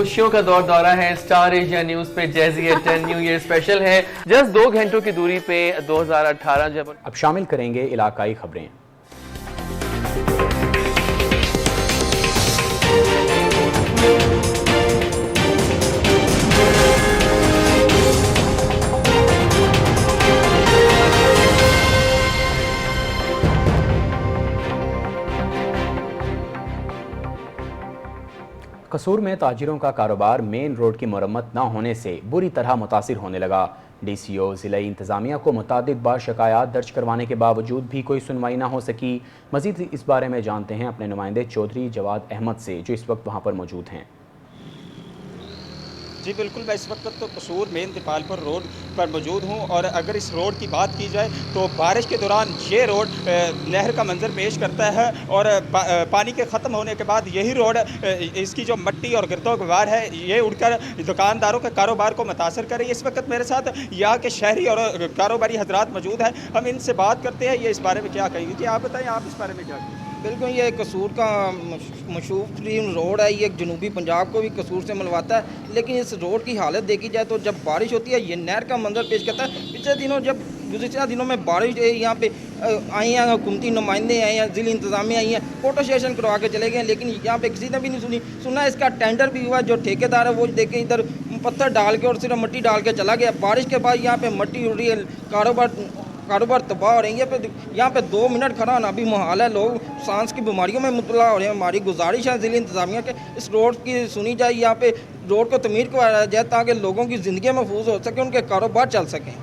खुशियों का दौरा है। स्टार एशिया न्यूज पे जैज़ी 10 न्यू ईयर स्पेशल है। जस्ट 2 घंटों की दूरी पे 2018 जब अब शामिल करेंगे इलाकाई खबरें। कसूर में ताजिरों का कारोबार मेन रोड की मरम्मत न होने से बुरी तरह मुतासिर होने लगा। DCO ज़िले इंतज़ामिया को मुतादिद बार शिकायत दर्ज करवाने के बावजूद भी कोई सुनवाई ना हो सकी। मज़ीद इस बारे में जानते हैं अपने नुमाइंदे चौधरी जवाद अहमद से, जो इस वक्त वहाँ पर मौजूद हैं। जी बिल्कुल, मैं इस वक्त तो कसूर मेन तिपालपुर रोड पर मौजूद हूँ और अगर इस रोड की बात की जाए तो बारिश के दौरान ये रोड नहर का मंजर पेश करता है और पानी के ख़त्म होने के बाद यही रोड इसकी जो मट्टी और गिरदो गुबार है ये उड़कर दुकानदारों के कारोबार को मुतासर कर रही है। इस वक्त मेरे साथ यहाँ के शहरी और कारोबारी हजरात मौजूद हैं, हम इनसे बात करते हैं, ये इस बारे में क्या कहेंगे। जी आप बताएँ, आप इस बारे में क्या कहेंगे? बिल्कुल, ये कसूर का मशहूर तरीन रोड है, ये जनूबी पंजाब को भी कसूर से मिलवाता है। लेकिन इस रोड की हालत देखी जाए तो जब बारिश होती है ये नहर का मंजर पेश करता है। गुज़िश्ता दिनों में बारिश यहाँ पे आई हैं, हुकूमती नुमाइंदे आए हैं, ज़िली इंतज़ामिया आई हैं, फोटो सेशन करवा के चले गए, लेकिन यहाँ पे किसी ने भी नहीं सुना। इसका टेंडर भी हुआ, जो ठेकेदार है वो देखे इधर पत्थर डाल के और सिर्फ मिट्टी डाल के चला गया। बारिश के बाद यहाँ पे मिट्टी उड़ रही है, कारोबार तबाह हो रही है। यहाँ पे 2 मिनट खड़ा होना भी मुहाल है, लोग सांस की बीमारियों में मुबतला हो रहे हैं। हमारी गुजारिश है ज़िले इंतज़ामिया के इस रोड की सुनी जाए, यहाँ पे रोड को तमीर करवाया जाए ताकि लोगों की ज़िंदगी महफूज हो सके, उनके कारोबार चल सकें।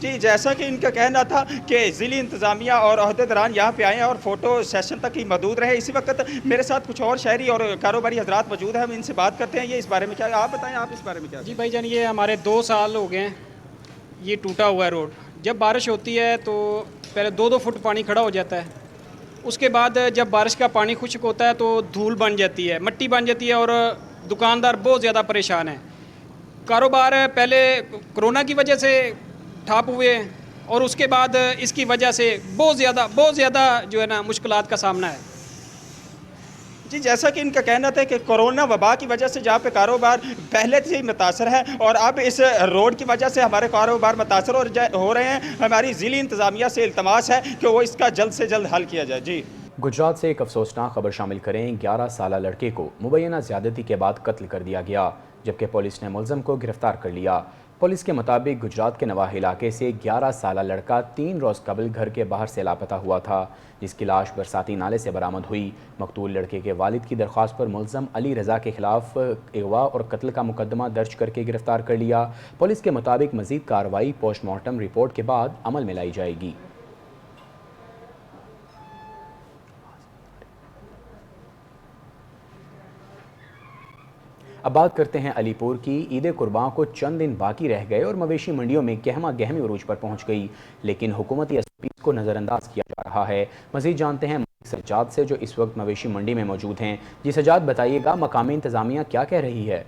जी, जैसा कि इनका कहना था कि ज़िली इंतज़ामिया और अहदेदारान यहाँ पे आए हैं और फ़ोटो सेशन तक ही मौजूद रहे। इसी वक्त मेरे साथ कुछ और शहरी और कारोबारी हजरात मौजूद हैं, हम इनसे बात करते हैं, ये इस बारे में क्या, आप बताएं, आप इस बारे में क्या? जी भाईजान, ये हमारे 2 साल हो गए हैं ये टूटा हुआ है रोड। जब बारिश होती है तो पहले 2-2 फुट पानी खड़ा हो जाता है, उसके बाद जब बारिश का पानी खुश्क होता है तो धूल बन जाती है, मिट्टी बन जाती है और दुकानदार बहुत ज़्यादा परेशान है। कारोबार पहले कोरोना की वजह से ठप हुए और उसके बाद इसकी वजह से बहुत ज़्यादा जो है ना मुश्किलात का सामना है। जी, जैसा कि इनका कहना था कि कोरोना वबा की वजह से जहाँ पे कारोबार पहले से ही मुतासर है और अब इस रोड की वजह से हमारे कारोबार मुतासर हो रहे हैं। हमारी ज़िली इंतज़ामिया से इल्तमास है कि वो इसका जल्द से जल्द हल किया जाए। जी, गुजरात से एक अफसोसनाक खबर शामिल करें। 11 साला लड़के को मुबैना ज़्यादती के बाद कत्ल कर दिया गया, जबकि पुलिस ने मुलज़म को गिरफ्तार कर लिया। पुलिस के मुताबिक गुजरात के नवाह इलाके से 11 साला लड़का 3 रोज़ कबल घर के बाहर से लापता हुआ था, जिसकी लाश बरसाती नाले से बरामद हुई। मकतूल लड़के के वालिद की दरख्वास्त पर मुलज़म अली रज़ा के खिलाफ अगवा और कत्ल का मुकदमा दर्ज करके गिरफ्तार कर लिया। पुलिस के मुताबिक मज़ीद कार्रवाई पोस्टमार्टम रिपोर्ट के बाद अमल में लाई जाएगी। अब बात करते हैं अलीपुर की। ईद कुर्बान को चंद दिन बाकी रह गए और मवेशी मंडियों में गहमा गहमी उरूज पर पहुंच गई, लेकिन हुकूमती SOPs को नज़रअंदाज किया जा रहा है। मज़ीद जानते हैं सज्जाद से, जो इस वक्त मवेशी मंडी में मौजूद हैं। जी सज्जाद, बताइएगा मकामी इंतज़ामिया क्या कह रही है?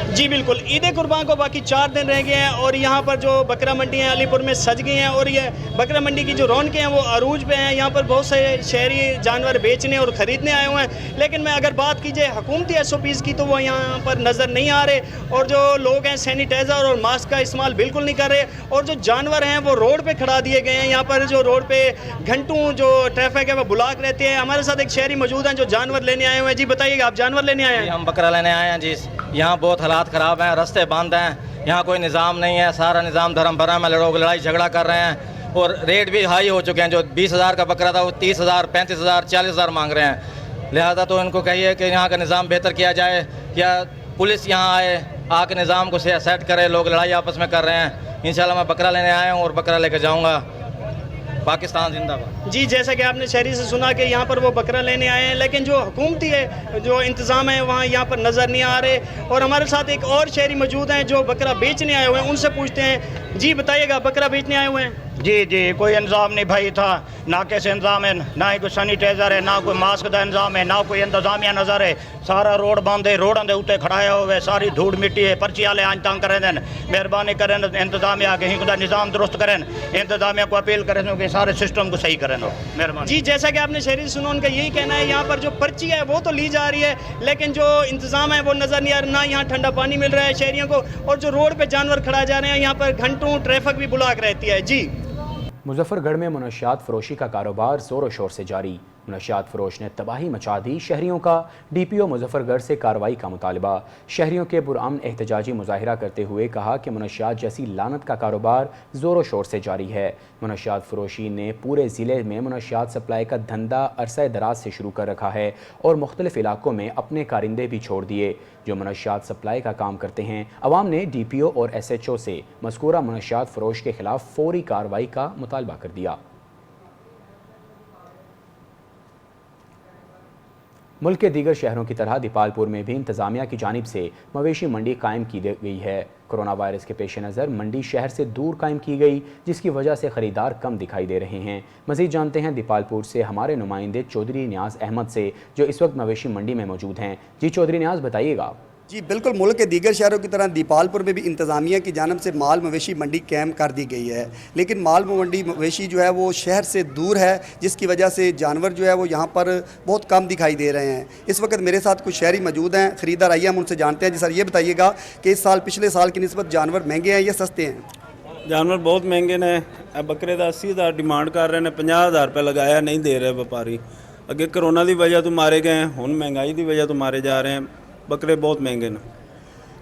जी बिल्कुल, ईद कुर्बान को बाकी 4 दिन रह गए हैं और यहाँ पर जो बकरा मंडी है अलीपुर में सज गई हैं और ये बकरा मंडी की जो रौनकें हैं वो अरूज पे हैं। यहाँ पर बहुत सारे शहरी जानवर बेचने और ख़रीदने आए हुए हैं, लेकिन मैं अगर बात की जाए हुकूमती SOPs की तो वो यहाँ पर नज़र नहीं आ रहे और जो लोग हैं सैनिटाइज़र और मास्क का इस्तेमाल बिल्कुल नहीं कर रहे और जो जानवर हैं वो रोड पर खड़ा दिए गए हैं। यहाँ पर जो रोड पर घंटों जो ट्रैफिक है वो ब्लॉक रहते हैं। हमारे साथ एक शहरी मौजूद हैं जो जानवर लेने आए हुए हैं। जी बताइएगा, आप जानवर लेने आए हैं? हम बकरा लेने आए हैं जी। यहाँ बहुत हालात ख़राब हैं, रास्ते बंद हैं, यहाँ कोई निज़ाम नहीं है, सारा निज़ाम धर्म भरम है, लोग लड़ाई झगड़ा कर रहे हैं और रेट भी हाई हो चुके हैं। जो 20,000 का बकरा था वो 30,000, 35,000, 40,000 मांग रहे हैं। लिहाजा तो इनको कहिए कि यहाँ का निज़ाम बेहतर किया जाए या पुलिस यहाँ आए, आके निज़ाम को सेट करे। लोग लड़ाई आपस में कर रहे हैं। इंशाल्लाह मैं बकरा लेने आया हूँ और बकरा लेकर जाऊँगा। पाकिस्तान जिंदाबाद। जी, जैसा कि आपने शहरी से सुना कि यहाँ पर वो बकरा लेने आए हैं, लेकिन जो हुकूमती है जो इंतज़ाम है वहाँ यहाँ पर नज़र नहीं आ रहे। और हमारे साथ एक और शहरी मौजूद हैं जो बकरा बेचने आए हुए हैं, उनसे पूछते हैं। जी बताइएगा, बकरा बेचने आए हुए हैं? जी जी, कोई इंतजाम नहीं भाई था, ना कैसे इंतजाम है, ना ही कोई सैनिटाइजर है, ना कोई मास्क का इंतजाम है, ना कोई इंतजामिया नज़र है। सारा रोड बंद है, रोडों के उत्ते खड़ाया हुआ, सारी धूड़ मिट्टी है। पर्ची वाले आज तंग करें देन, मेहरबानी करें इंतजामिया कहीं का निज़ाम दुरुस्त करें, इंतजामिया को अपील करें कि सारे सिस्टम को सही करें। मेहरबानी जी, जैसा कि आपने शहरी सुना, उनका यही कहना है यहाँ पर जो पर्ची है वो तो ली जा रही है, लेकिन जो इंतजाम है वो नज़र नहीं आ रहा। ना यहाँ ठंडा पानी मिल रहा है शहरियों को, और जो रोड पे जानवर खड़ा जा रहे हैं, यहाँ पर घंटों ट्रैफिक भी ब्लॉक रहती है। जी, मुजफ्फरगढ़ में मनशियात फरोशी का कारोबार ज़ोर शोर से जारी। मनशियात फरोश ने तबाही मचा दी। शहरियों का DPO मुजफ्फरगढ़ से कार्रवाई का मुतालबा। शहरियों के पुरअमन एहतजाजी मुजाहिरा करते हुए कहा कि मनशियात जैसी लानत का कारोबार ज़ोर शोर से जारी है। मनशियात फरोशी ने पूरे ज़िले में मनशियात सप्लाई का धंधा अरसा दराज से शुरू कर रखा है और मुख्तलिफ इलाकों में अपने कारिंदे भी छोड़ दिए जो मनशियात सप्लाई का काम करते हैं। अवाम ने DPO और SHO से मज़कूरा मनशियात फरोश के खिलाफ फौरी कार्रवाई का मुतालबा कर दिया। मुल्क के दीगर शहरों की तरह दीपालपुर में भी इंतज़ामिया की जानिब से मवेशी मंडी कायम की गई है। कोरोना वायरस के पेश नज़र मंडी शहर से दूर कायम की गई, जिसकी वजह से ख़रीदार कम दिखाई दे रहे हैं। मज़ीद जानते हैं दीपालपुर से हमारे नुमाइंदे चौधरी नियाज़ अहमद से, जो इस वक्त मवेशी मंडी में मौजूद हैं। जी चौधरी नियाज़, बताइएगा। जी बिल्कुल, मुल्क के दीगर शहरों की तरह दीपालपुर में भी इंतज़ामिया की जानब से माल मवेशी मंडी कैम कर दी गई है, लेकिन माल मंडी मवेशी जो है वो शहर से दूर है, जिसकी वजह से जानवर जो है वो यहाँ पर बहुत कम दिखाई दे रहे हैं। इस वक्त मेरे साथ कुछ शहरी मौजूद हैं, ख़रीदार आइए हम उनसे जानते हैं। जी सर, ये बताइएगा कि इस साल पिछले साल की निस्बत जानवर महंगे हैं या सस्ते हैं? जानवर बहुत महंगे ने। बकरे का 80,000 डिमांड कर रहे हैं, 50,000 रुपये लगाया, नहीं दे रहे व्यापारी। अगे कोरोना की वजह तो मारे गए, हुण महंगाई की वजह तो मारे जा रहे हैं। बकरे बहुत महंगे हैं।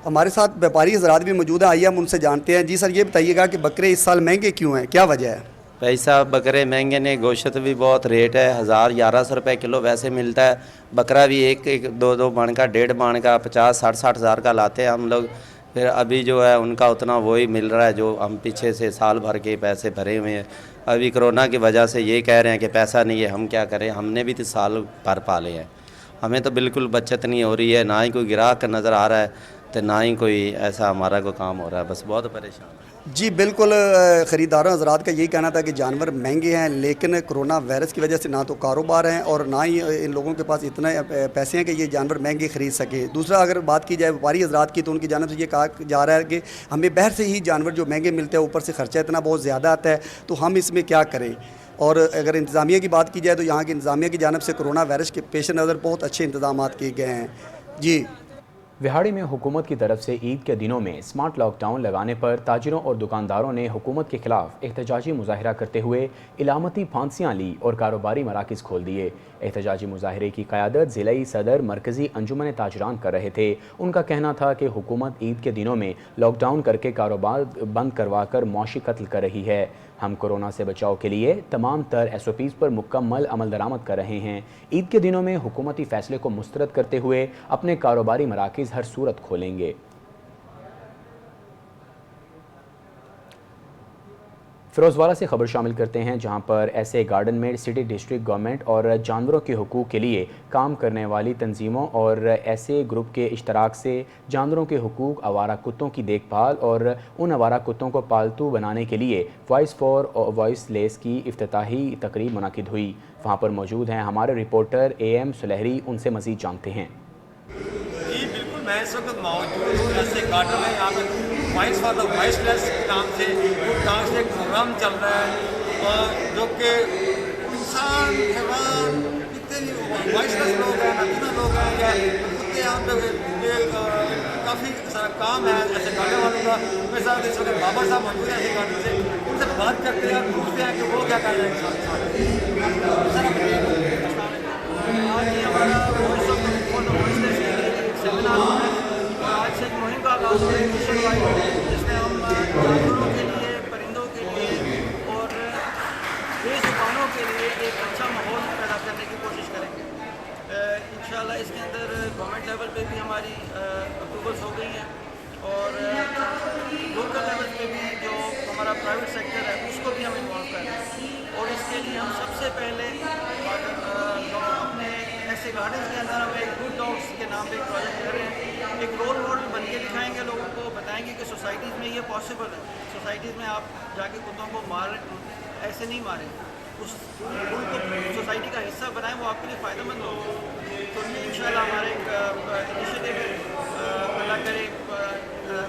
हमारे साथ व्यापारी हजरात भी मौजूद हैं, आइए हम उनसे जानते हैं। जी सर, ये बताइएगा कि बकरे इस साल महंगे क्यों हैं, क्या वजह है? भाई साहब, बकरे महंगे ने, गोश्त भी बहुत रेट है, 1000-1100 रुपये किलो वैसे मिलता है। बकरा भी एक 2 बन का, 1.5 बन का 50-60 हज़ार का लाते हैं हम लोग। फिर अभी जो है उनका उतना वही मिल रहा है जो हम पीछे से साल भर के पैसे भरे हुए हैं। अभी कोरोना की वजह से ये कह रहे हैं कि पैसा नहीं है, हम क्या करें, हमने भी तो साल भर पाले हैं, हमें तो बिल्कुल बचत नहीं हो रही है, ना ही कोई ग्राहक नज़र आ रहा है, तो ना ही कोई ऐसा हमारा कोई काम हो रहा है, बस बहुत परेशान है। जी बिल्कुल, ख़रीदारों हज़रात का यही कहना था कि जानवर महंगे हैं, लेकिन कोरोना वायरस की वजह से ना तो कारोबार है और ना ही इन लोगों के पास इतने पैसे हैं कि ये जानवर महंगे ख़रीद सके। दूसरा, अगर बात की जाए व्यापारी हज़रात की, तो उनकी जानिब से ये कहा जा रहा है कि हमें बाहर से ही जानवर जो महंगे मिलते हैं, ऊपर से ख़र्चा इतना बहुत ज़्यादा आता है, तो हम इसमें क्या करें। और अगर इंतज़ामिया की बात की जाए तो यहाँ की इंतज़ामिया की जानिब से कोरोना वायरस के पेश नज़र बहुत अच्छे इंतजाम किए गए हैं। जी, विहाड़ी में हुकूमत की तरफ से ईद के दिनों में स्मार्ट लॉकडाउन लगाने पर ताजिरों और दुकानदारों ने हुकूमत के खिलाफ एहतजाजी मुजाहिरा करते हुए इलामती फांसियाँ ली और कारोबारी मराकज़ खोल दिए। एहतजाजी मुजाहिरे की क़यादत ज़िलाई सदर मरकज़ी अंजुमन ताजरान कर रहे थे। उनका कहना था कि हुकूमत ईद के दिनों में लॉकडाउन करके कारोबार बंद करवा कर मौशी कत्ल कर रही है। हम कोरोना से बचाव के लिए तमाम तर SOPs पर मुकम्मल अमल दरामद कर रहे हैं। ईद के दिनों में हुकूमती फ़ैसले को मुस्तरद करते हुए अपने कारोबारी मराकज़ हर सूरत खोलेंगे। फिरोजवाला से खबर शामिल करते हैं, जहां पर ऐसे गार्डन में सिटी डिस्ट्रिक्ट गवर्नमेंट और जानवरों के हुकूक के लिए काम करने वाली तंजीमों और ऐसे ग्रुप के इश्तराक से जानवरों के हुकूक, आवारा कुत्तों की देखभाल और उन आवारा कुत्तों को पालतू बनाने के लिए वॉइस फॉर वॉइसलेस की इफ्तिताही तकरीब मुनाकिद हुई। वहां पर मौजूद हैं हमारे रिपोर्टर AM सुलहरी, उनसे मज़ीद जानते हैं। जी बिल्कुल, मैं इस वक्त मौजूद हूँ ऐसे गार्डन में, यहाँ पर वॉइस फॉर द वॉइसलेस के नाम से एक प्रोग्राम चल रहा है, और जो कि इंसान, हैवान, जितने भी वॉइसलेस लोग हैं, नबीना लोग हैं, या कुत्ते, यहाँ पे काफ़ी सारा काम है ऐसे गार्डन वालों का। मेरे साथ इस वक्त बाबा साहब मौजूद हैं ऐसे गार्डन से, उनसे बात करते हैं और पूछते हैं कि वो क्या कर रहे हैं। आज ये हमारा voice for the voiceless seminar है, और आज से एक मुहिम का आगाज़ हुआ है मिशन वाइड, जिसमें हम जानवरों के लिए, परिंदों के लिए और बेज़ुबानों के लिए एक अच्छा माहौल पैदा करने की कोशिश करेंगे। इंशाल्लाह इसके अंदर गवर्नमेंट लेवल पे भी हमारी अप्रूवल्स हो गई हैं, और लोकल लेवल पे भी जो हमारा प्राइवेट सेक्टर है उसको भी हम इन्वॉल्व कर रहे हैं। और इसके लिए हम सबसे पहले अपने ऐसे गार्डन्स के अंदर हम एक गुड डॉग्स के नाम पे एक प्रोजेक्ट कर रहे हैं। एक रोल मॉडल बन के दिखाएंगे, लोगों को बताएंगे कि सोसाइटीज़ में ये पॉसिबल है। सोसाइटीज़ में आप जाके कुत्तों को मारें, ऐसे नहीं मारें, उस उनको सोसाइटी का हिस्सा बनाएं, वो आपके लिए फ़ायदेमंद होगा। तो इंशाल्लाह हमारे एक इनिशिएटिव है, अल्लाह करे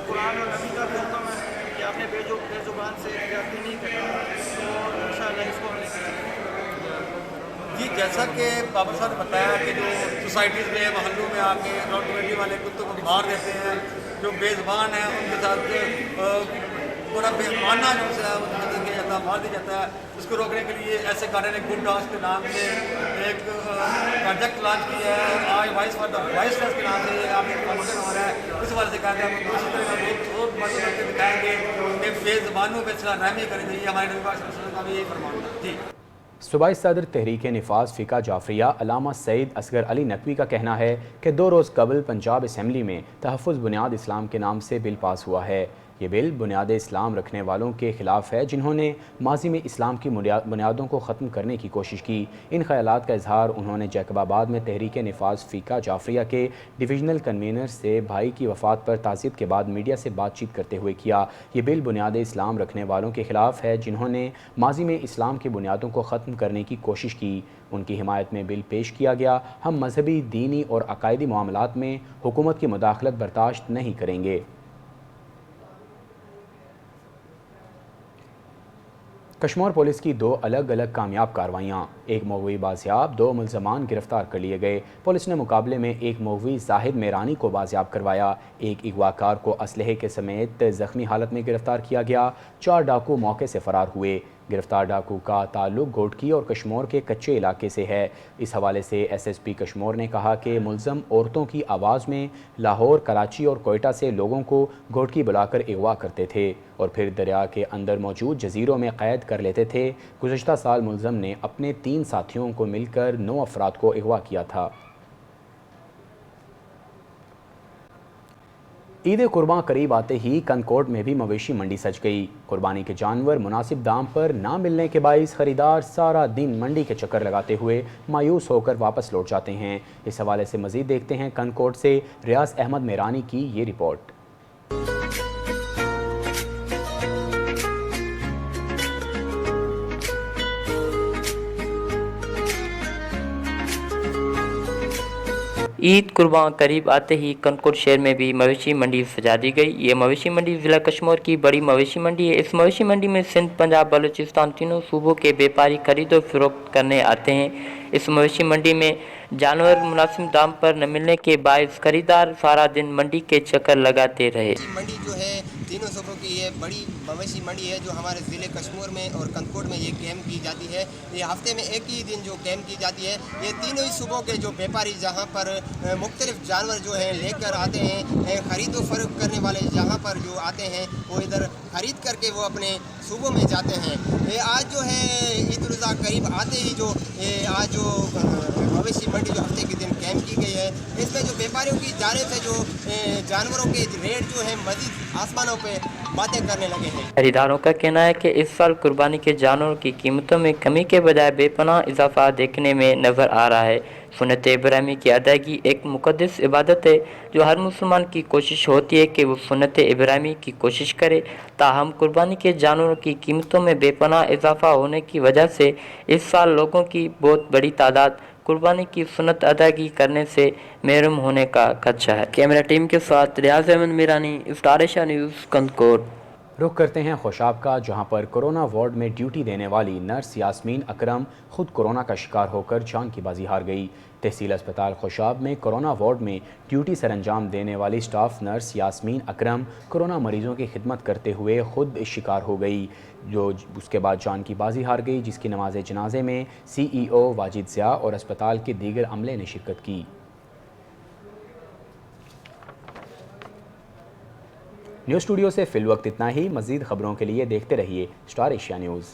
कुरान और नबी का भी हुक्म है कि आपने बेजुबान से ज्यादती नहीं करना, तो इंशाल्लाह इसको हमने जी, जैसा कि बाबर साहब ने बताया कि जो सोसाइटीज़ में महल्लों में आके नॉन कम्युनिटी वाले कुत्तों को मार देते हैं, जो बेज़बान हैं उनके साथ पूरा बेमाना जो है उनको किया जाता है, मार दिया जाता है। उसको रोकने के लिए ऐसे गार्डन ने गुड डॉग्स के नाम से एक प्रोजेक्ट लॉन्च किया है। आज वॉइस फॉर द वॉइसलेस के नाम से आप एक प्रमोशन हो रहा है। इस बारे से कहते हैं हम दूसरी तरह बहुत मदद करके दिखाएंगे कि बेज़बानों पर सलाह रहमी करनी चाहिए। हमारे नबी पाक सल्लल्लाहु अलैहि वसल्लम का भी यही फरमान था। जी, सूबाई सदर तहरीक निफाज फ़िका जाफरिया अल्लामा सईद असगर अली नकवी का कहना है कि 2 रोज़ कबल पंजाब असम्बली में तहफ़्फ़ुज़ बुनियाद इस्लाम के नाम से बिल पास हुआ है। ये बिल बुनियाद इस्लाम रखने वालों के ख़िलाफ़ है जिन्होंने माजी में इस्लाम की बुनियादों को ख़त्म करने की कोशिश की। इन ख़यालात का इजहार उन्होंने जैकबाबाद में तहरीक निफाज फ़िका जाफरिया के डिवीज़नल कन्वीनर से भाई की वफ़ात पर ताज़ियत के बाद मीडिया से बातचीत करते हुए किया। ये बिल बुनियाद इस्लाम रखने वालों के ख़िलाफ़ है जिन्होंने माजी में इस्लाम की बुनियादों को ख़त्म करने की कोशिश की। उनकी हिमायत में बिल पेश किया गया। हम मजहबी, दीनी और अकायदी मामलात में हुकूमत की मुदाखलत बर्दाश्त नहीं करेंगे। कश्मीर पुलिस की 2 अलग अलग कामयाब कार्रवाइयाँ, एक मगवी बाजियाब, 2 मुल्ज़मान गिरफ्तार कर लिए गए। पुलिस ने मुकाबले में एक मगवी जाहिद मेरानी को बाजियाब करवाया। एक अगवाकार को असलहे के समेत ज़ख्मी हालत में गिरफ्तार किया गया। 4 डाकू मौके से फ़रार हुए। गिरफ्तार डाकू का ताल्लुक घोटकी और कश्मीर के कच्चे इलाके से है। इस हवाले से SSP कश्मीर ने कहा कि मुल्ज़म औरतों की आवाज़ में लाहौर, कराची और कोयटा से लोगों को घोटकी बुलाकर अगवा करते थे और फिर दरिया के अंदर मौजूद जजीरों में कैद कर लेते थे। गुज़श्ता साल मुल्ज़म ने अपने 3 साथियों को मिलकर 9 अफराद को अगवा किया था। ईद कुर्बान करीब आते ही कनकोट में भी मवेशी मंडी सज गई। कुर्बानी के जानवर मुनासिब दाम पर ना मिलने के बाइस खरीदार सारा दिन मंडी के चक्कर लगाते हुए मायूस होकर वापस लौट जाते हैं। इस हवाले से मज़ीद देखते हैं कनकोट से रियाज अहमद मेरानी की ये रिपोर्ट। ईद कुर्बान करीब आते ही कनकोट शहर में भी मवेशी मंडी सजा दी गई। ये मवेशी मंडी ज़िला कश्मीर की बड़ी मवेशी मंडी है। इस मवेशी मंडी में सिंध, पंजाब, बलूचिस्तान तीनों सूबों के व्यापारी खरीदो फरोख्त करने आते हैं। इस मवेशी मंडी में जानवर मुनासिब दाम पर न मिलने के बायस खरीदार सारा दिन मंडी के चक्कर लगाते रहे। मंडी जो है तीनों सूबों की ये बड़ी मवेशी मंडी है जो हमारे ज़िले कश्मीर में और कनकोट में ये कैम की जाती है। ये हफ्ते में एक ही दिन जो कैम की जाती है। ये तीनों ही सूबों के जो व्यापारी जहाँ पर मुख्तलिफ जानवर जो हैं लेकर आते हैं, ख़रीदो फरोख्त करने वाले जहाँ पर जो आते हैं वो इधर ख़रीद करके वो अपने सूबों में जाते हैं। ये आज जो है ईद उल अज़हा करीब आते ही जो आज जो मवेशी मंडी जो हफ्ते के दिन कैम की गई है, इसमें जो व्यापारियों की जानिब से जो जानवरों के रेट जो है मज़ीद आसमानों पे बातें करने लगे हैं। खरीदारों का कहना है कि इस साल कुर्बानी के जानवरों की कीमतों में कमी के बजाय बेपनाह इजाफा देखने में नज़र आ रहा है। सुन्नत इब्राहिमी की अदायगी एक मुक़द्दस इबादत है जो हर मुसलमान की कोशिश होती है कि वो सुन्नत इब्राहिमी की कोशिश करे। ताहम कुर्बानी के जानवरों की कीमतों में बेपनाह इजाफा होने की वजह से इस साल लोगों की बहुत बड़ी तादाद कुर्बानी की सुन्नत अदायगी करने से महरूम होने का खदशा है। कैमरा टीम के साथ Riaz Ahmed Mirani, Star Asia News, Kandhkot. रुख करते हैं खुशाब का, जहां पर कोरोना वार्ड में ड्यूटी देने वाली नर्स यास्मीन अकरम खुद कोरोना का शिकार होकर जान की बाजी हार गई। तहसील अस्पताल खुशाब में कोरोना वार्ड में ड्यूटी सरंजाम देने वाली स्टाफ नर्स यास्मीन अकरम कोरोना मरीजों की खिदमत करते हुए खुद शिकार हो गई, जो उसके बाद जान की बाजी हार गई, जिसकी नमाज जनाजे में CEO वाजिद ज़िया और अस्पताल के दीगर अमले ने शिरकत की। न्यूज़ स्टूडियो से फिल वक्त इतना ही। मज़ीद खबरों के लिए देखते रहिए स्टार एशिया न्यूज़।